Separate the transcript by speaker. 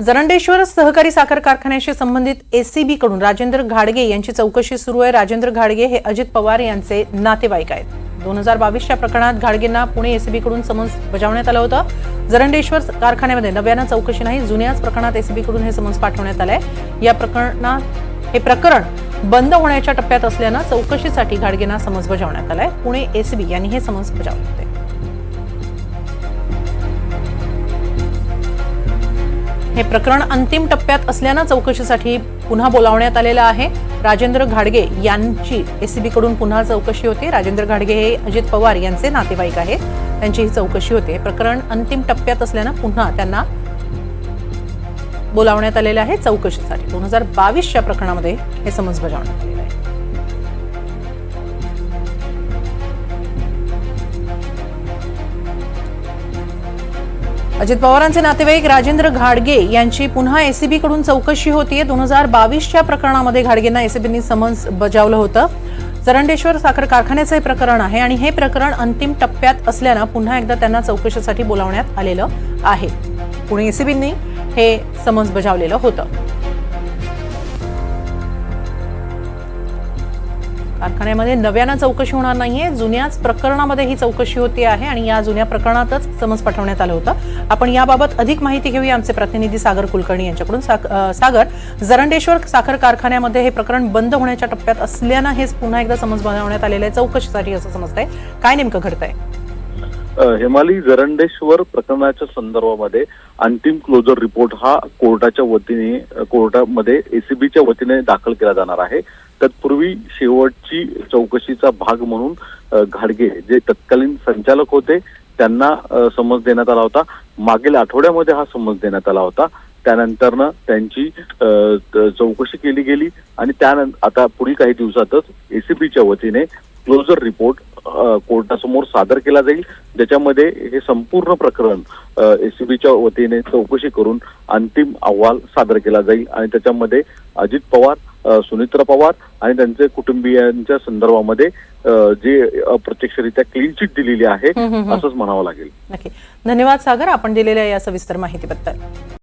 Speaker 1: जरंडेश्वर सहकारी साखर कारखान्याशी संबंधित एसीबी कडून राजेंद्र घाडगे यांची चौकशी सुरू आहे। राजेंद्र घाडगे हे अजित पवार यांचे नातेवाईक आहेत। 2022च्या प्रकरणात घाडगेंना पुणे एसीबी कडून समन्स बजावण्यात आलं होतं। जरंडेश्वर कारखान्यामध्ये नव्यानं चौकशी नाही, जुन्याच प्रकरणात एसीबी कडून हे समन्स पाठवण्यात आलंय। या प्रकरणात हे प्रकरण बंद होण्याच्या टप्प्यात असल्यानं चौकशीसाठी घाडगेंना समन्स बजावण्यात आलंय। पुणे एसीबी यांनी हे समन्स बजावले होते। हे प्रकरण अंतिम टप्प्यात असल्यानं चौकशीसाठी पुन्हा बोलावण्यात आलेलं आहे। राजेंद्र घाडगे यांची एसीबी कडून पुन्हा चौकशी होते। राजेंद्र घाडगे हे अजित पवार यांचे नातेवाईक आहेत, त्यांची ही चौकशी होते। प्रकरण अंतिम टप्प्यात असल्यानं पुन्हा त्यांना बोलावण्यात आलेलं आहे चौकशीसाठी। 2022च्या प्रकरणामध्ये हे समन्स बजावण्यात आलेलं आहे। अजित पवारांचे नातेवाईक राजेंद्र घाडगे यांची पुन्हा एसीबी कडून चौकशी होतीये। 2022च्या प्रकरणामध्ये घाडगेंना एसीबीने समन्स बजावलं होतं। जरंडेश्वर साखर कारखान्याचं हे प्रकरण आहे आणि हे प्रकरण अंतिम टप्प्यात असल्यानं पुन्हा एकदा त्यांना चौकशीसाठी बोलावण्यात आलेलं आहे। पुणे एसीबीने हे समन्स बजावलेलं होतं। कारखान्यामध्ये नव्यानं चौकशी होणार नाहीये, जुन्याच प्रकरणामध्ये ही चौकशी होती आहे आणि या जुन्या प्रकरणातच समन्स पाठवण्यात आलं होतं। आपण याबाबत अधिक माहिती घेऊया आमचे प्रतिनिधी सागर कुलकर्णी यांच्याकडून। सागर, जरंडेश्वर साखर कारखान्यामध्ये हे प्रकरण बंद होण्याच्या टप्प्यात असल्यानं हेच पुन्हा एकदा समन्स बजावण्यात आलेलं आहे चौकशीसाठी असं समजतंय, काय नेमकं घडतंय?
Speaker 2: हेमाली, जरंडेश्वर प्रकरणाच्या संदर्भामध्ये अंतिम क्लोजर रिपोर्ट हा कोर्टामध्ये एसीबीच्या वतीने दाखल केला जाणार आहे। तत्पूर्वी शेवटची चौकशीचा भाग म्हणून घाडगे जे तत्कालीन संचालक होते त्यांना समन्स देण्यात आला होता। मागील आठवड्यामध्ये हा समन्स देण्यात आला होता। त्यानंतरनं त्यांची चौकशी केली गेली आणि त्यानंतर आता पुढील काही दिवसातच एसीबीच्या वतीने क्लोजर रिपोर्ट कोर्टासमोर सादर केला जाईल, ज्याच्यामध्ये हे संपूर्ण प्रकरण एसीबीच्या वतीने चौकशी करून अंतिम अहवाल सादर केला जाईल आणि त्याच्यामध्ये अजित पवार, सुनित्रा पवार आणि त्यांचे कुटुंबियांच्या संदर्भामध्ये जे अप्रत्यक्षरित्या क्लीन चिट दिलेली आहे असंच म्हणावं लागेल।
Speaker 1: नक्की, धन्यवाद सागर, आपण दिलेल्या या सविस्तर माहितीबद्दल।